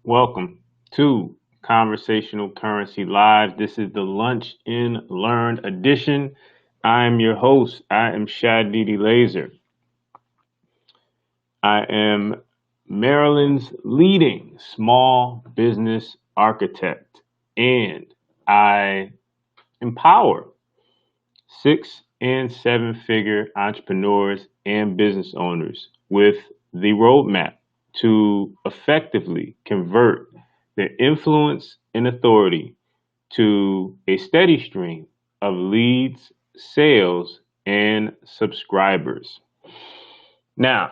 Welcome to Conversational Currency Live. This is the Lunch and Learn edition. I am your host. I am Shadidi Laser. I am Maryland's leading small business architect, and I empower 6 and 7 figure entrepreneurs and business owners with the roadmap to effectively convert their influence and authority to a steady stream of leads, sales, and subscribers. Now,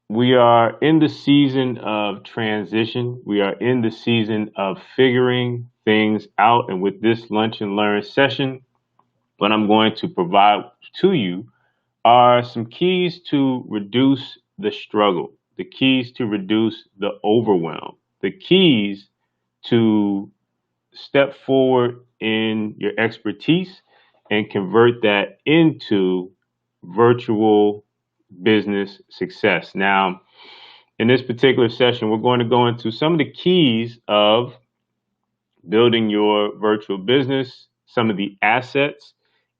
we are in the season of transition. We are in the season of figuring things out. And with this lunch and learn session, what I'm going to provide to you are some keys to reduce the struggle, the keys to reduce the overwhelm, the keys to step forward in your expertise and convert that into virtual business success. Now, in this particular session, we're going to go into some of the keys of building your virtual business, some of the assets,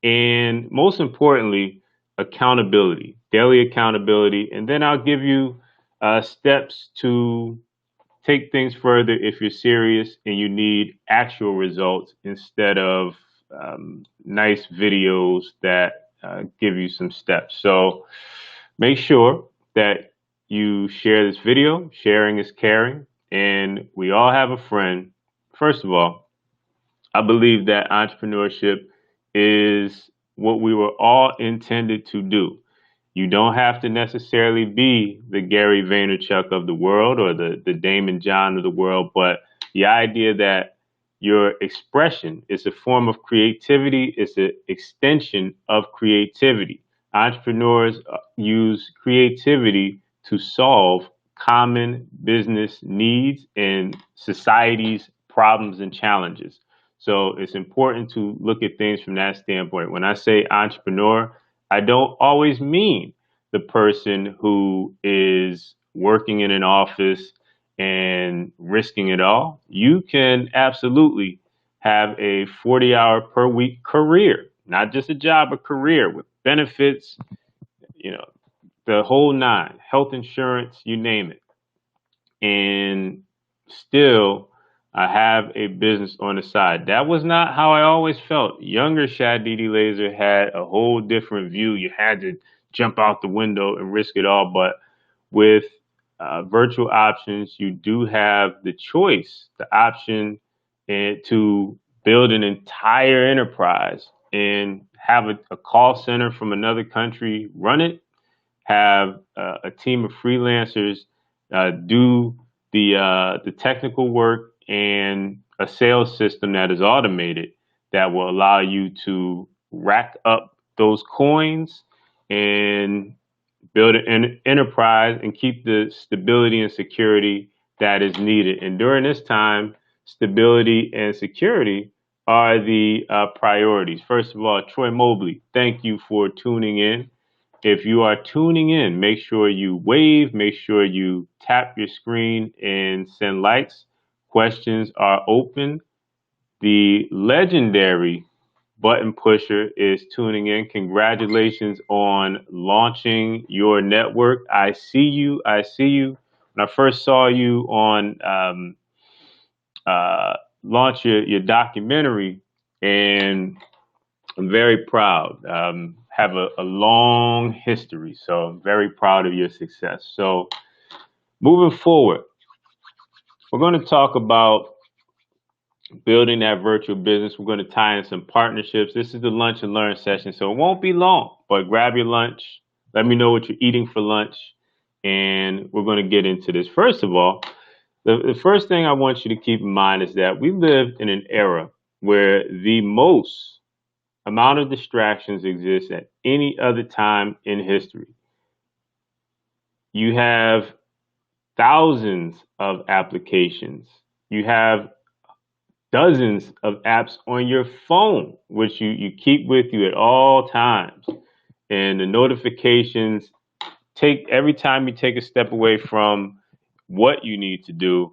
and most importantly, accountability, daily accountability. And then I'll give you steps to take things further if you're serious and you need actual results instead of nice videos that give you some steps. So make sure that you share this video. Sharing is caring. And we all have a friend. First of all, I believe that entrepreneurship is what we were all intended to do. You don't have to necessarily be the Gary Vaynerchuk of the world or the Damon John of the world, but the idea that your expression is a form of creativity is an extension of creativity. Entrepreneurs use creativity to solve common business needs and society's problems and challenges. So it's important to look at things from that standpoint. When I say entrepreneur, I don't always mean the person who is working in an office and risking it all. You can absolutely have a 40-hour per week career, not just a job, a career with benefits, you know, the whole nine, health insurance, you name it. And still have a business on the side. That was not how I always felt. Younger Shad Didi Laser had a whole different view. You had to jump out the window and risk it all. But with virtual options, you do have the choice, the option to build an entire enterprise and have a call center from another country run it, have a team of freelancers do the technical work and a sales system that is automated that will allow you to rack up those coins and build an enterprise and keep the stability and security that is needed. And during this time, stability and security are the priorities. First of all, Troy Mobley, thank you for tuning in. If you are tuning in, make sure you wave, make sure you tap your screen and send likes. Questions are open. The legendary button pusher is tuning in. Congratulations on launching your network. I see you. I see you. When I first saw you on launch your documentary, and I'm very proud. Have a long history, so I'm very proud of your success. So moving forward, we're going to talk about building that virtual business. We're going to tie in some partnerships. This is the lunch and learn session, so it won't be long, but grab your lunch. Let me know what you're eating for lunch, and we're going to get into this. First of all, the first thing I want you to keep in mind is that we live in an era where the most amount of distractions exist at any other time in history. You have thousands of applications. You have dozens of apps on your phone, which you keep with you at all times. And the notifications take every time you take a step away from what you need to do,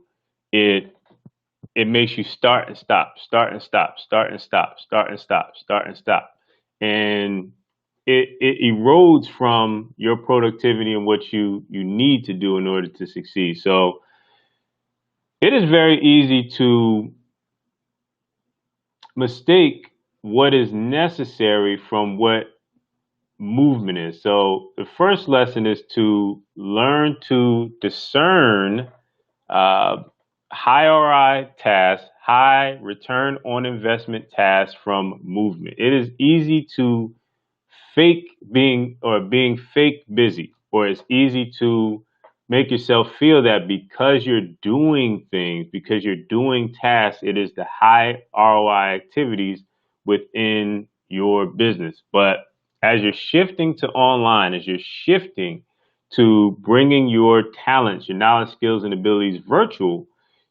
it makes you start and stop, start and stop, start and stop, start and stop, start and stop. And it erodes from your productivity and what you need to do in order to succeed. So it is very easy to mistake what is necessary from what movement is. So the first lesson is to learn to discern uh, high ROI tasks, high return on investment tasks from movement. It is easy to fake being fake busy, or it's easy to make yourself feel that because you're doing things, because you're doing tasks, it is the high ROI activities within your business. But as you're shifting to online, as you're shifting to bringing your talents, your knowledge, skills, and abilities virtual,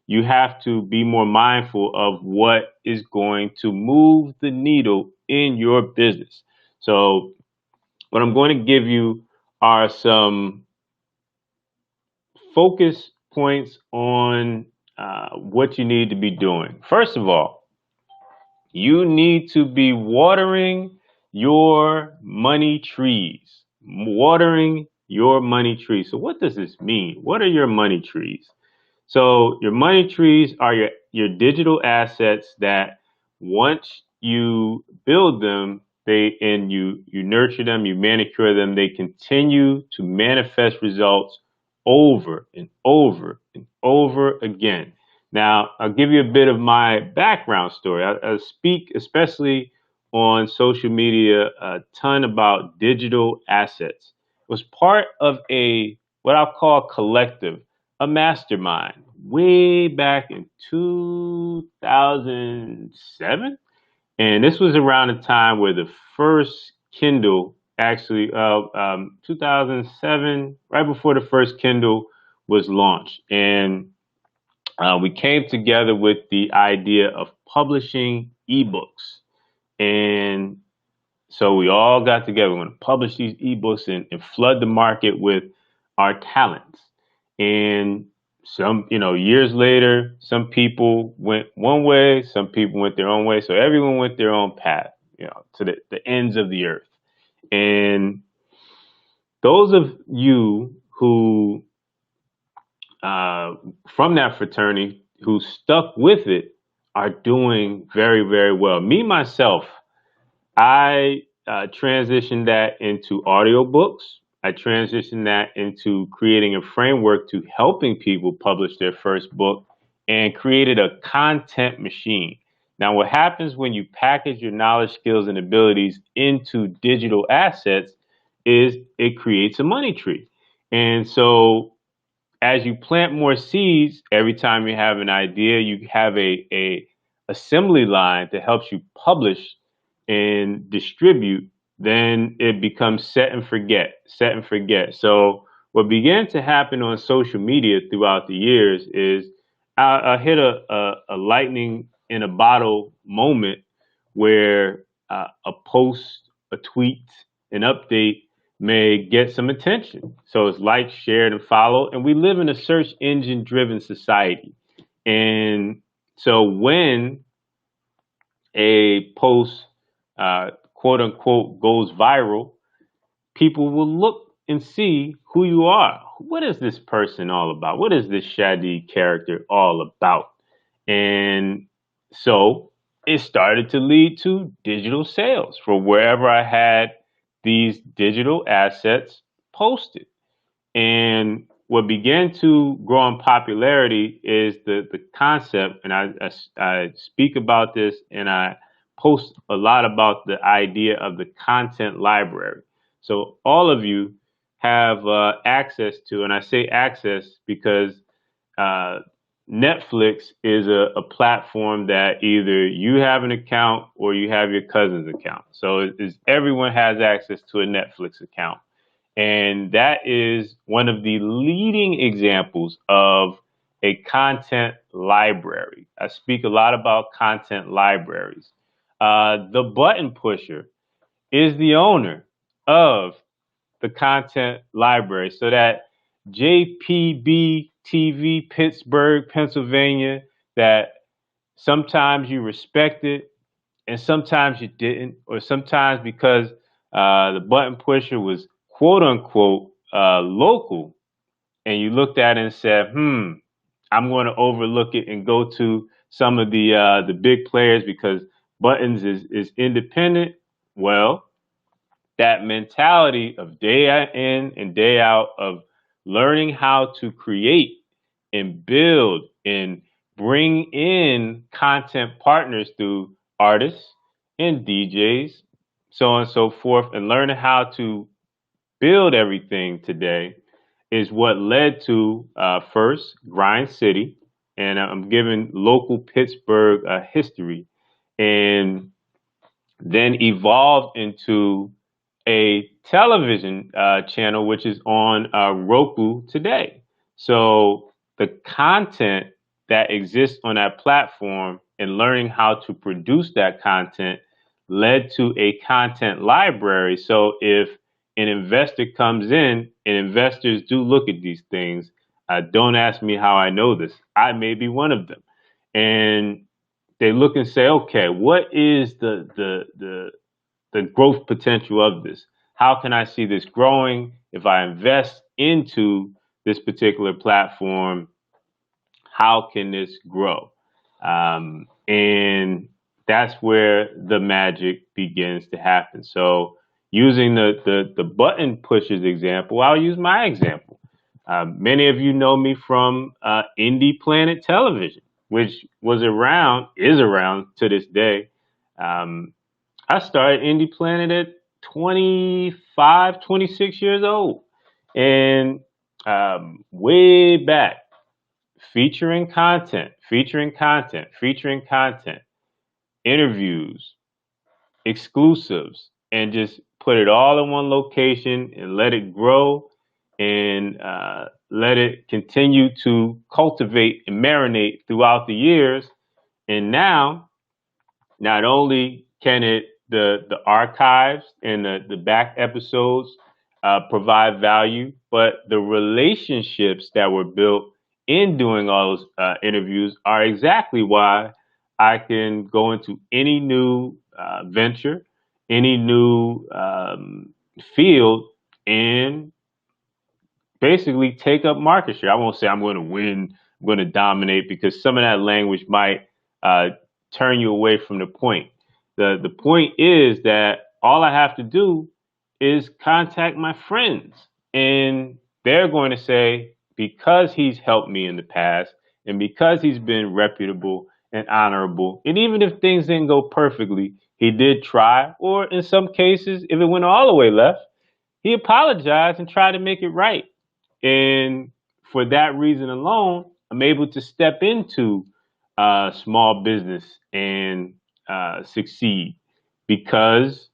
you have to be more mindful of what is going to move the needle in your business. So, what I'm going to give you are some focus points on what you need to be doing. First of all, you need to be watering your money trees. Watering your money trees. So, what does this mean? What are your money trees? So your money trees are your digital assets that once you build them, you nurture them, you manicure them, they continue to manifest results over and over and over again. Now, I'll give you a bit of my background story. I speak, especially on social media, a ton about digital assets. It was part of a what I'll call collective, a mastermind way back in 2007. And this was around the time where the first Kindle actually, 2007, right before the first Kindle was launched. And we came together with the idea of publishing ebooks. And so we all got together. We're going to publish these ebooks and flood the market with our talents. And some, years later, some people went one way, some people went their own way. So everyone went their own path, to the ends of the earth. And those of you who, from that fraternity, who stuck with it are doing very, very well. Me, myself, I transitioned that into audiobooks. I transitioned that into creating a framework to helping people publish their first book and created a content machine. Now, what happens when you package your knowledge, skills, and abilities into digital assets is it creates a money tree. And so as you plant more seeds, every time you have an idea, you have a assembly line that helps you publish and distribute, then it becomes set and forget, set and forget. So what began to happen on social media throughout the years is I hit a lightning in a bottle moment where a post, a tweet, an update may get some attention. So it's like, shared, and followed. And we live in a search engine driven society. And so when a post, quote unquote, goes viral, people will look and see who you are. What is this person all about? What is this Shadi character all about? And so it started to lead to digital sales for wherever I had these digital assets posted. And what began to grow in popularity is the concept, and I speak about this and I post a lot about the idea of the content library. So all of you have access to, and I say access because uh, Netflix is a platform that either you have an account or you have your cousin's account. So everyone has access to a Netflix account. And that is one of the leading examples of a content library. I speak a lot about content libraries. The button pusher is the owner of the content library. So that JPB TV, Pittsburgh, Pennsylvania, that sometimes you respected and sometimes you didn't, or sometimes because the button pusher was quote unquote local, and you looked at it and said, I'm going to overlook it and go to some of the big players because Buttons is independent. Well, that mentality of day in and day out of learning how to create and build and bring in content partners through artists and DJs, so on and so forth, and learning how to build everything today is what led to first Grind City, and I'm giving local Pittsburgh history, and then evolved into a television channel, which is on Roku today. So the content that exists on that platform and learning how to produce that content led to a content library. So if an investor comes in, and investors do look at these things, don't ask me how I know this. I may be one of them. And they look and say, okay, what is the growth potential of this? How can I see this growing? If I invest into this particular platform, how can this grow? And that's where the magic begins to happen. So, using the button pushers example, I'll use my example. Many of you know me from Indie Planet Television, which is around to this day. I started Indie Planet at 25, 26 years old. And way back, featuring content, interviews, exclusives, and just put it all in one location and let it grow and let it continue to cultivate and marinate throughout the years. And now, not only can the archives and the back episodes provide value, but the relationships that were built in doing all those interviews are exactly why I can go into any new venture, any new field, and basically take up market share. I won't say I'm going to win, I'm going to dominate, because some of that language might uh, turn you away from the point. The point is that all I have to do is contact my friends, and they're going to say, because he's helped me in the past, and because he's been reputable and honorable, and even if things didn't go perfectly, he did try, or in some cases, if it went all the way left, he apologized and tried to make it right. And for that reason alone, I'm able to step into small business and succeed, because,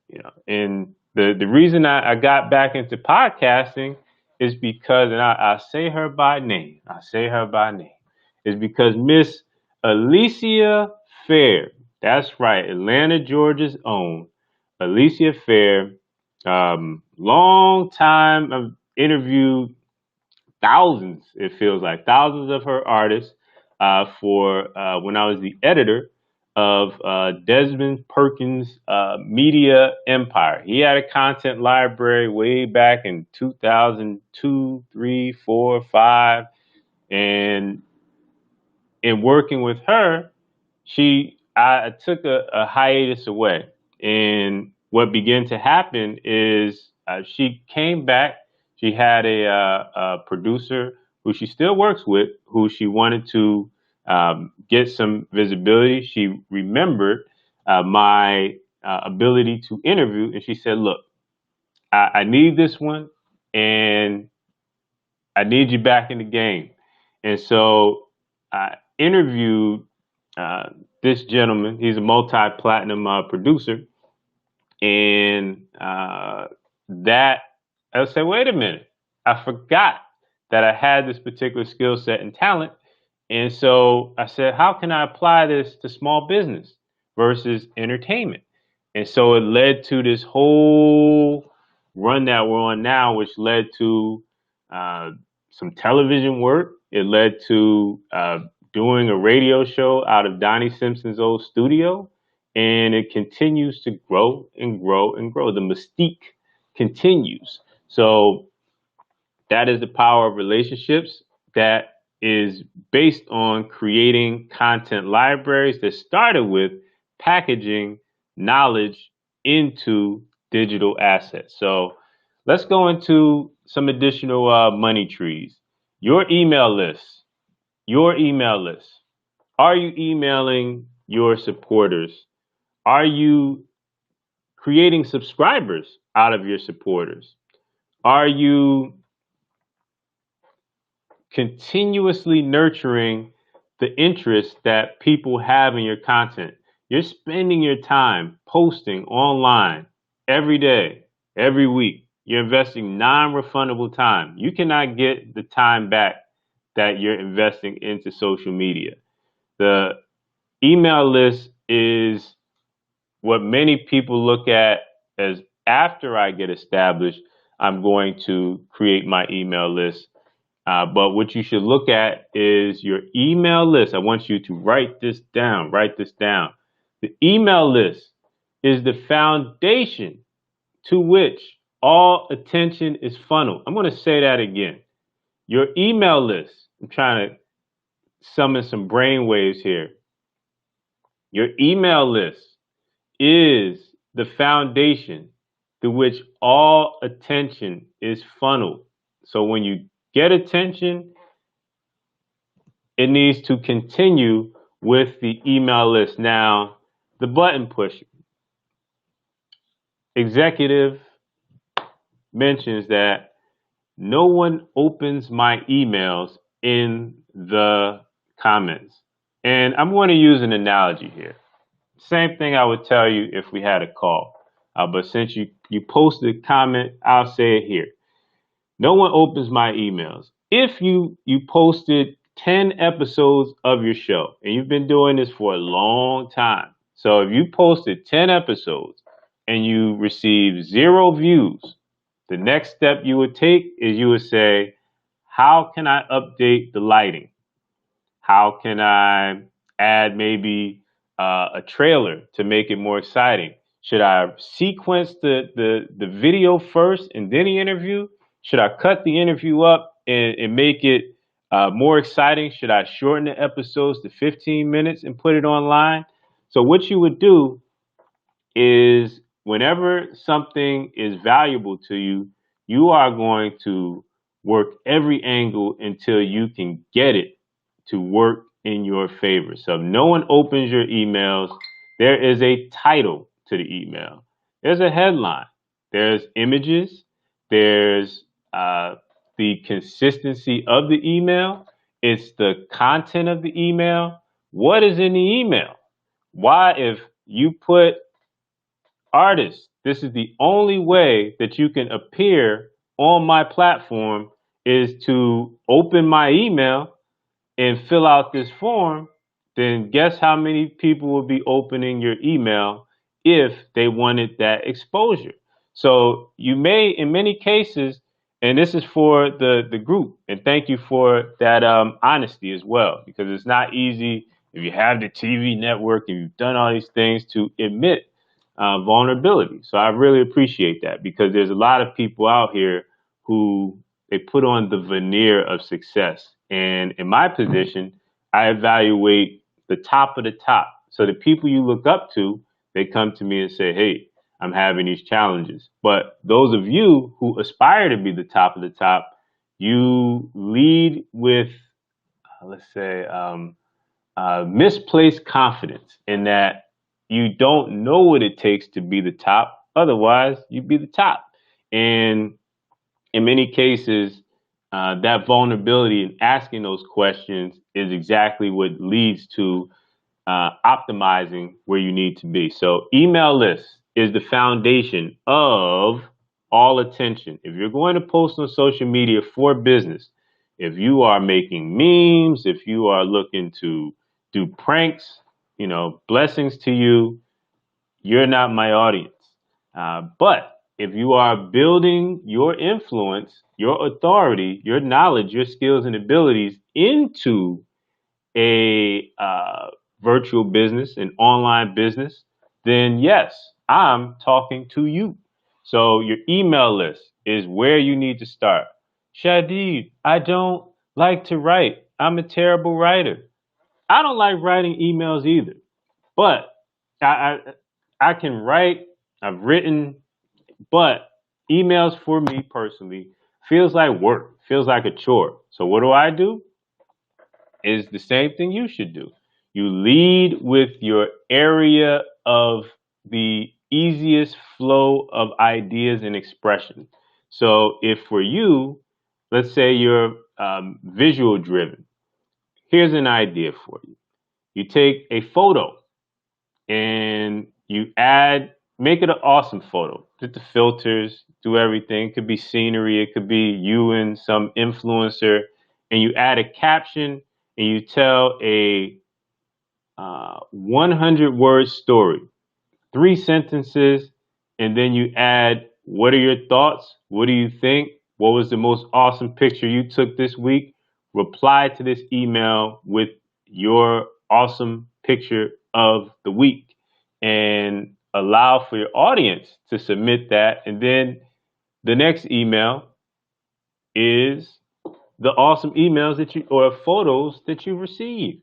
and the reason I got back into podcasting is because, and I say her by name, is because Miss Alicia Fair, that's right, Atlanta, Georgia's own Alicia Fair, long time. I've interviewed thousands, it feels like thousands of her artists for when I was the editor of Desmond Perkins' media empire. He had a content library way back in 2002, 3, 4, 5, and in working with her, I took a hiatus away, and what began to happen is she came back. She had a producer who she still works with, who she wanted to get some visibility. She remembered my ability to interview, and she said, "Look, I need this one, and I need you back in the game." And so I interviewed uh, this gentleman. He's a multi-platinum producer, and that I said, "Wait a minute, I forgot that I had this particular skill set and talent." And so I said, "How can I apply this to small business versus entertainment?" And so it led to this whole run that we're on now, which led to uh, some television work, It led to doing a radio show out of Donnie Simpson's old studio, and it continues to grow and grow and grow. The mystique continues. So that is the power of relationships. That is based on creating content libraries that started with packaging knowledge into digital assets. So let's go into some additional money trees. Your email list. Your email list. Are you emailing your supporters? Are you creating subscribers out of your supporters? Are you continuously nurturing the interest that people have in your content? You're spending your time posting online every day, every week. You're investing non-refundable time. You cannot get the time back that you're investing into social media. The email list is what many people look at as after I get established, I'm going to create my email list. But what you should look at is your email list. I want you to write this down. Write this down. The email list is the foundation to which all attention is funneled. I'm going to say that again. Your email list, I'm trying to summon some brain waves here. Your email list is the foundation to which all attention is funneled. So when you get attention, it needs to continue with the email list. Now, the button push. Executive mentions that no one opens my emails in the comments. And I'm going to use an analogy here. Same thing I would tell you if we had a call. But since you posted a comment, I'll say it here. No one opens my emails. If you posted 10 episodes of your show, and you've been doing this for a long time. So if you posted 10 episodes and you received 0 views, the next step you would take is you would say, how can I update the lighting? How can I add maybe a trailer to make it more exciting? Should I sequence the video first and then the interview? Should I cut the interview up and make it more exciting? Should I shorten the episodes to 15 minutes and put it online? So what you would do is whenever something is valuable to you, you are going to work every angle until you can get it to work in your favor. So if no one opens your emails, there is a title to the email. There's a headline. There's images. There's the consistency of the email. It's the content of the email. What is in the email? Why, if you put artists, this is the only way that you can appear on my platform is to open my email and fill out this form, then guess how many people will be opening your email if they wanted that exposure. So you may, in many cases, and this is for the group, and thank you for that honesty as well, because it's not easy if you have the TV network and you've done all these things to admit vulnerability. So I really appreciate that, because there's a lot of people out here who they put on the veneer of success. And in my position, I evaluate the top of the top. So the people you look up to, they come to me and say, hey, I'm having these challenges. But those of you who aspire to be the top of the top, you lead with, let's say, misplaced confidence in that you don't know what it takes to be the top. Otherwise, you'd be the top. And in many cases, that vulnerability in asking those questions is exactly what leads to optimizing where you need to be. So email lists is the foundation of all attention. If you're going to post on social media for business, if you are making memes, if you are looking to do pranks, blessings to you, you're not my audience. But if you are building your influence, your authority, your knowledge, your skills and abilities into a virtual business, an online business, then yes, I'm talking to you. So your email list is where you need to start. Shadid, I don't like to write. I'm a terrible writer. I don't like writing emails either, but I, I can write. I've written, but emails for me personally feels like work, feels like a chore. So what do? Is the same thing you should do. You lead with your area of the easiest flow of ideas and expression. So if for you, let's say you're visual driven, here's an idea for you. You take a photo and you make it an awesome photo. Get the filters, do everything. It could be scenery, it could be you and some influencer, and you add a caption and you tell a 100-word story, 3 sentences, and then you add, what are your thoughts? What do you think? What was the most awesome picture you took this week? Reply to this email with your awesome picture of the week and allow for your audience to submit that. And then the next email is the awesome emails that you or photos that you receive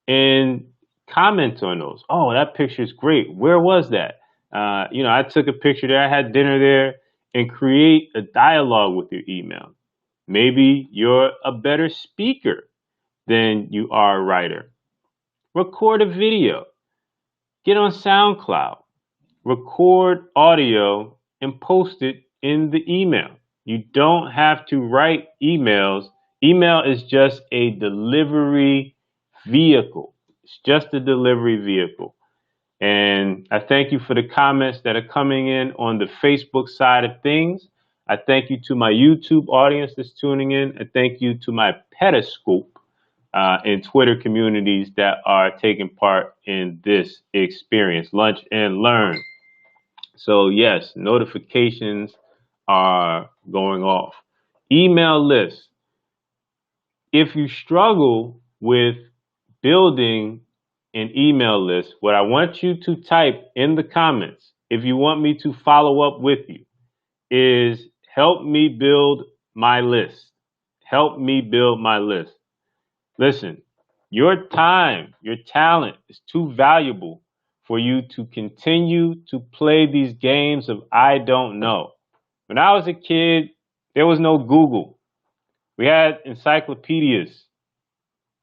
and comment on those. Oh, that picture is great. Where was that? I took a picture there. I had dinner there, and create a dialogue with your email. Maybe you're a better speaker than you are a writer. Record a video. Get on SoundCloud. Record audio and post it in the email. You don't have to write emails. Email is just a delivery vehicle. It's just a delivery vehicle. And I thank you for the comments that are coming in on the Facebook side of things. I thank you to my YouTube audience that's tuning in. I thank you to my Periscope and Twitter communities that are taking part in this experience, Lunch and Learn. So yes, notifications are going off. Email lists. If you struggle with building an email list, what I want you to type in the comments, if you want me to follow up with you, is help me build my list. Help me build my list. Listen, your time, your talent is too valuable for you to continue to play these games of I don't know. When I was a kid, there was no Google. We had encyclopedias.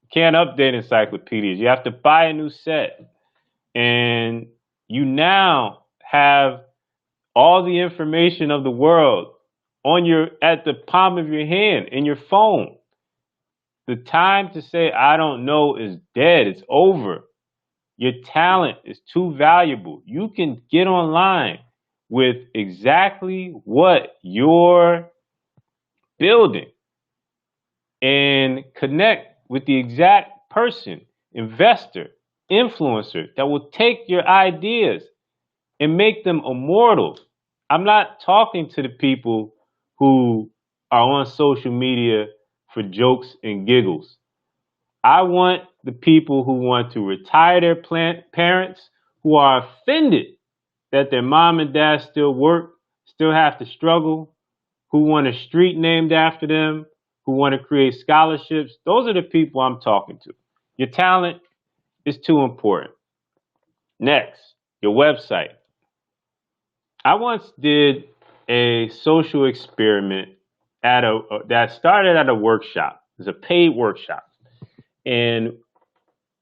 You can't update encyclopedias. You have to buy a new set. And you now have all the information of the world at the palm of your hand in your phone. The time to say I don't know is dead. It's over. Your talent is too valuable. You can get online with exactly what you're building and connect with the exact person, investor, influencer that will take your ideas and make them immortal. I'm not talking to the people who are on social media for jokes and giggles. I want the people who want to retire their parents, who are offended that their mom and dad still work, still have to struggle, who want a street named after them, who want to create scholarships. Those are the people I'm talking to. Your talent is too important. Next, your website. I once did a social experiment that started at a workshop. It was a paid workshop. And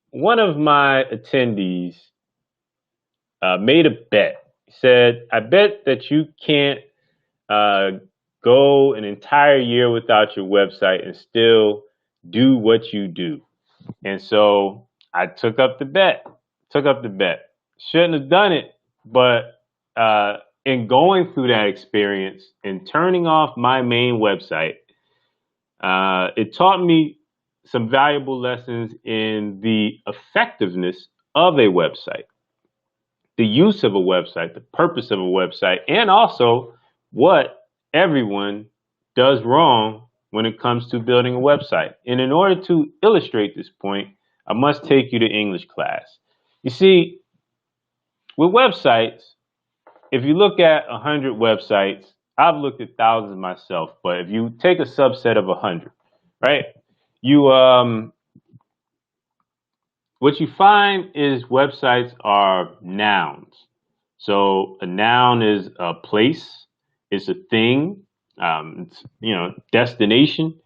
one of my attendees made a bet. He said, I bet that you can't go an entire year without your website and still do what you do. And so I took up the bet. Shouldn't have done it, but in going through that experience and turning off my main website, it taught me some valuable lessons in the effectiveness of a website. the use of a website, the purpose of a website, and also what everyone does wrong when it comes to building a website. And in order to illustrate this point, I must take you to English class. You see, with websites, if you look at 100 websites, I've looked at thousands myself, but if you take a subset of 100, right, you what you find is websites are nouns. So a noun is a place, it's a thing, it's, destination.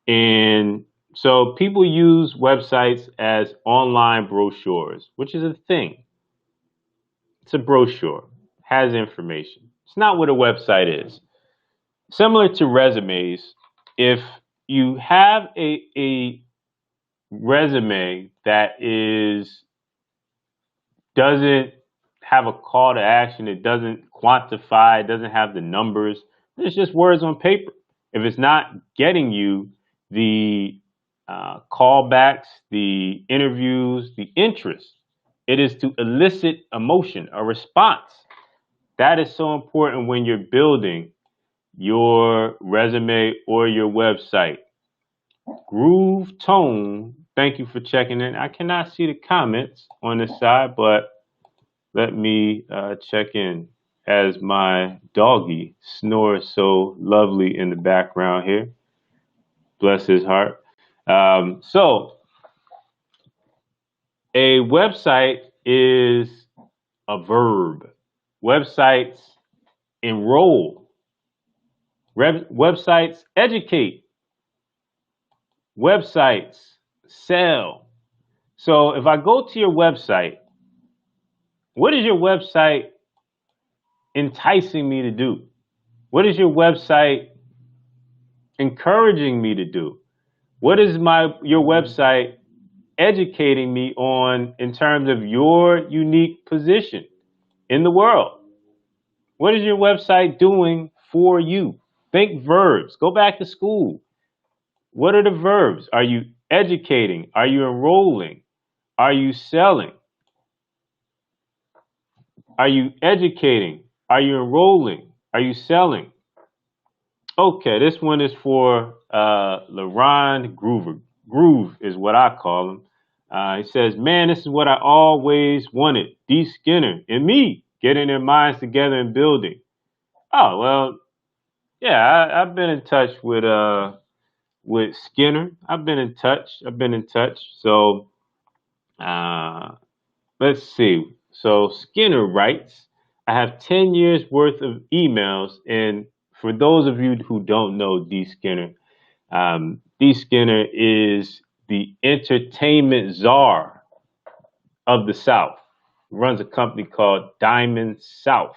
And so people use websites as online brochures, which is a thing. It's a brochure, has information. It's not what a website is. Similar to resumes, if you have a resume that doesn't have a call to action, it doesn't quantify, it doesn't have the numbers, it's just words on paper. If it's not getting you the callbacks, the interviews, the interest, it is to elicit emotion, a response. That is so important when you're building your resume or your website. Groove Tone, thank you for checking in. I cannot see the comments on this side, but let me check in as my doggy snores so lovely in the background here. Bless his heart. So, a website is a verb. Websites enroll. Websites educate. Websites sell. So, if I go to your website, what is your website enticing me to do? What is your website encouraging me to do? What is your website educating me on in terms of your unique position in the world? What is your website doing for you? Think verbs. Go back to school. What are the verbs? Are you educating? Are you enrolling? Are you selling? Are you educating? Are you enrolling? Are you selling? Okay, this one is for LaRon Groover. Groove is what I call him. He says, man, this is what I always wanted. D. Skinner and me getting their minds together and building. Oh, well, yeah, I've been in touch with Skinner. I've been in touch. So uh, let's see. So Skinner writes, I have 10 years worth of emails. And for those of you who don't know D. Skinner, D. Skinner is the entertainment czar of the South. He runs a company called Diamond South,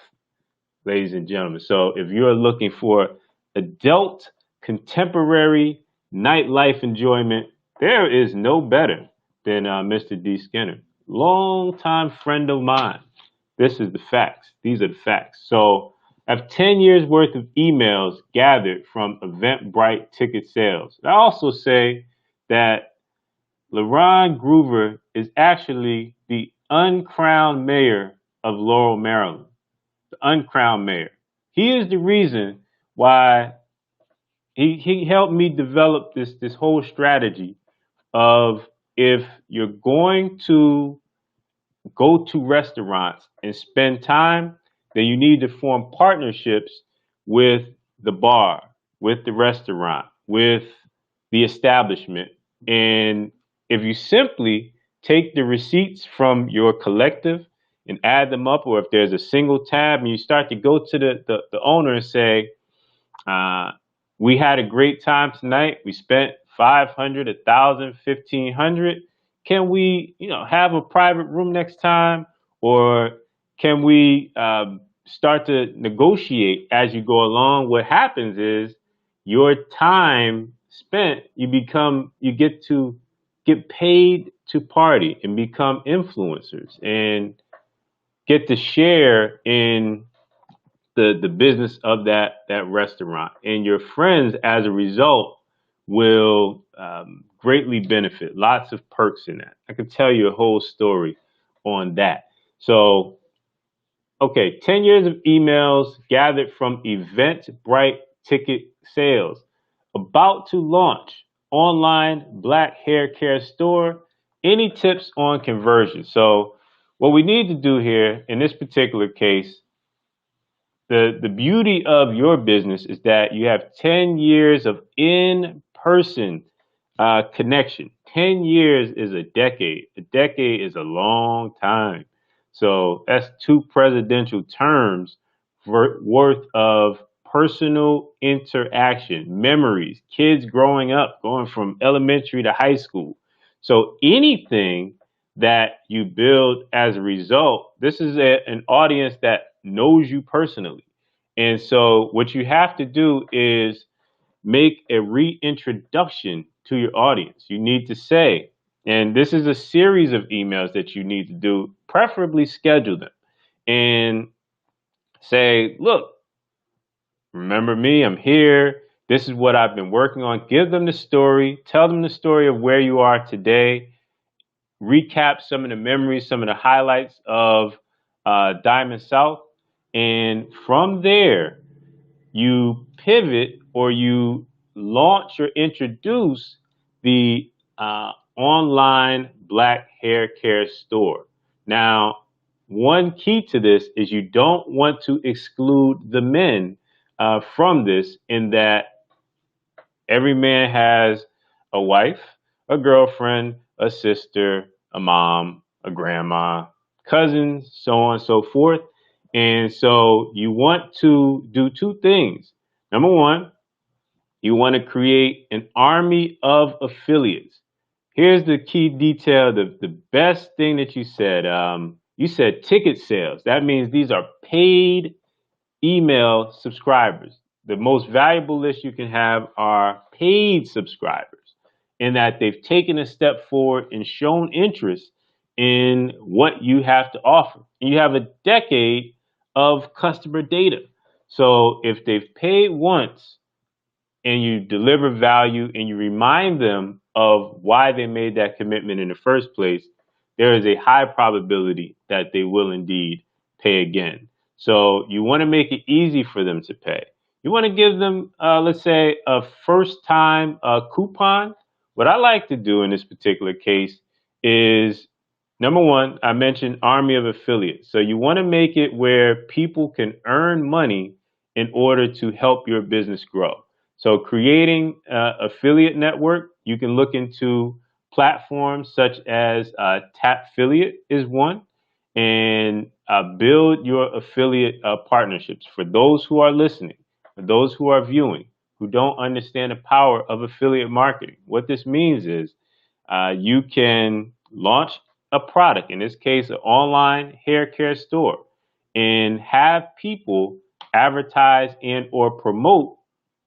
ladies and gentlemen. So if you're looking for adult, contemporary nightlife enjoyment, there is no better than Mr. D. Skinner. Longtime friend of mine. This is the facts. These are the facts. So I have 10 years worth of emails gathered from Eventbrite ticket sales. I also say that LaRon Groover is actually the uncrowned mayor of Laurel, Maryland. The uncrowned mayor. He is the reason why he helped me develop this whole strategy of if you're going to go to restaurants and spend time, then you need to form partnerships with the bar, with the restaurant, with the establishment. And if you simply take the receipts from your collective and add them up, or if there's a single tab and you start to go to the owner and say, we had a great time tonight. We spent 500, 1,000, 1,500. Can we, have a private room next time? Or can we start to negotiate as you go along? What happens is your time spent, you get paid to party and become influencers and get to share in the business of that restaurant, and your friends as a result will greatly benefit. Lots of perks in that. I could tell you a whole story on that. So Okay, 10 years of emails gathered from Eventbrite ticket sales. About to launch online black hair care store. Any tips on conversion? So, what we need to do here in this particular case, the beauty of your business is that you have 10 years of in-person connection. 10 years is a decade. A decade is a long time. So that's two presidential terms worth of personal interaction, memories, kids growing up, going from elementary to high school. So anything that you build as a result, this is an audience that knows you personally. And so what you have to do is make a reintroduction to your audience. You need to say, and this is a series of emails that you need to do, preferably schedule them and say, look, remember me, I'm here. This is what I've been working on. Give them the story, tell them the story of where you are today, recap some of the memories, some of the highlights of Diamond South. And from there, you pivot or you launch or introduce the online black hair care store. Now, one key to this is you don't want to exclude the men from this, in that every man has a wife, a girlfriend, a sister, a mom, a grandma, cousins, so on and so forth. And so you want to do two things. Number one, you want to create an army of affiliates. Here's the key detail, the best thing that you said. You said ticket sales. That means these are paid email subscribers. The most valuable list you can have are paid subscribers, in that they've taken a step forward and shown interest in what you have to offer. And you have a decade of customer data. So if they've paid once and you deliver value and you remind them of why they made that commitment in the first place, there is a high probability that they will indeed pay again. So you want to make it easy for them to pay. You want to give them, let's say, a first time coupon. What I like to do in this particular case is, number one, I mentioned army of affiliates. So you want to make it where people can earn money in order to help your business grow. So creating affiliate network, you can look into platforms such as Tapfiliate is one, and build your affiliate partnerships. For those who are listening, for those who are viewing, who don't understand the power of affiliate marketing, what this means is you can launch a product, in this case, an online hair care store, and have people advertise and or promote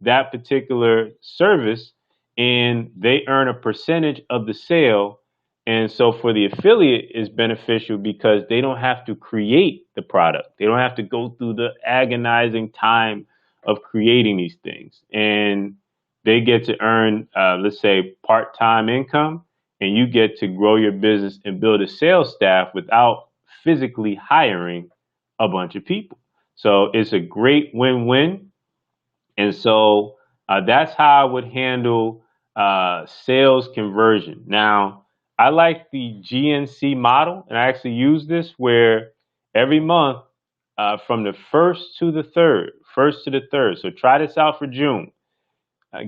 that particular service, and they earn a percentage of the sale. And so for the affiliate is beneficial because they don't have to create the product. They don't have to go through the agonizing time of creating these things. And they get to earn, let's say, part-time income, and you get to grow your business and build a sales staff without physically hiring a bunch of people. So it's a great win-win. And so that's how I would handle sales conversion. Now, I like the Gnc model, and I actually use this where every month from the first to the third. So try this out for June.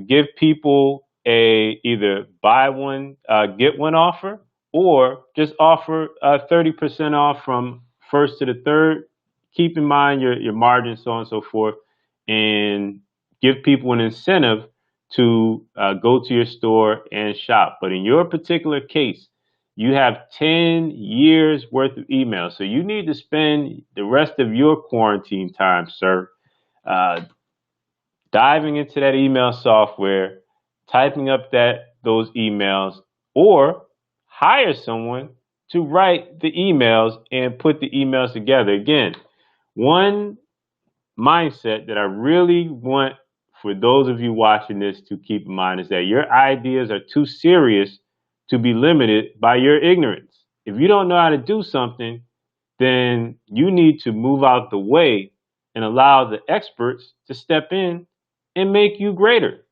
Give people a either buy one get one offer, or just offer 30% off from first to the third. Keep in mind your margin, so on and so forth, and give people an incentive to go to your store and shop. But in your particular case, you have 10 years worth of emails, so you need to spend the rest of your quarantine time, sir, uh, diving into that email software, typing up those emails, or hire someone to write the emails and put the emails together. Again, one mindset that I really want for those of you watching this to keep in mind is that your ideas are too serious to be limited by your ignorance. If you don't know how to do something, then you need to move out the way and allow the experts to step in and make you greater.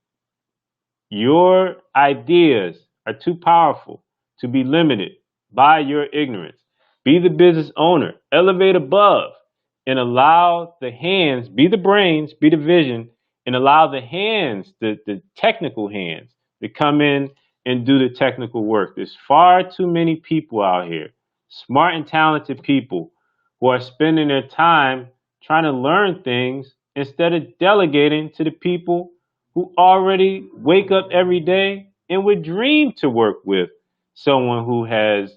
Your ideas are too powerful to be limited by your ignorance. Be the business owner, elevate above, and allow the hands, be the brains, be the vision, and allow the hands, the technical hands, to come in and do the technical work. There's far too many people out here, smart and talented people, who are spending their time trying to learn things instead of delegating to the people who already wake up every day and would dream to work with someone who has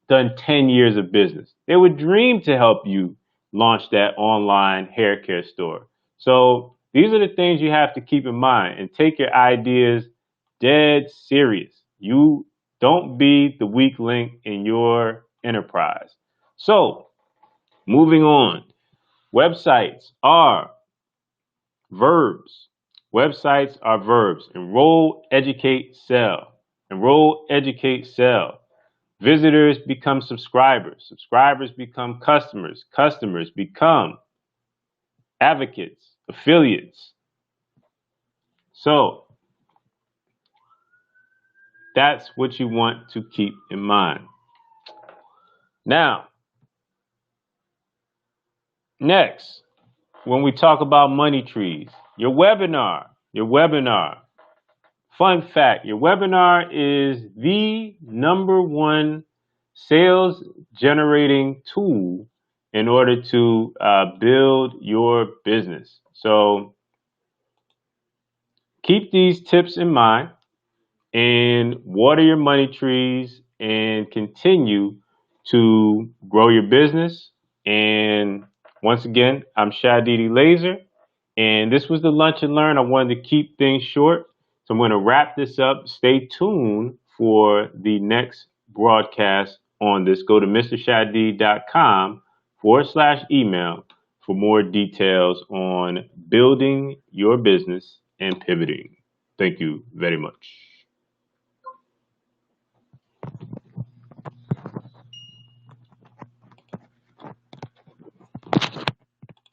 done 10 years of business. They would dream to help you launch that online hair care store. So these are the things you have to keep in mind and take your ideas dead serious. You don't be the weak link in your enterprise. So moving on, websites are verbs. Websites are verbs. Enroll, educate, sell. Enroll, educate, sell. Visitors become subscribers. Subscribers become customers. Customers become advocates, affiliates. So that's what you want to keep in mind. Now, next, when we talk about money trees, your webinar. Fun fact, your webinar is the number one sales generating tool in order to build your business. So keep these tips in mind and water your money trees and continue to grow your business. And once again, I'm Shadidi Laser, and this was the Lunch and Learn. I wanted to keep things short, so I'm going to wrap this up. Stay tuned for the next broadcast on this. Go to mrshadid.com/email for more details on building your business and pivoting. Thank you very much.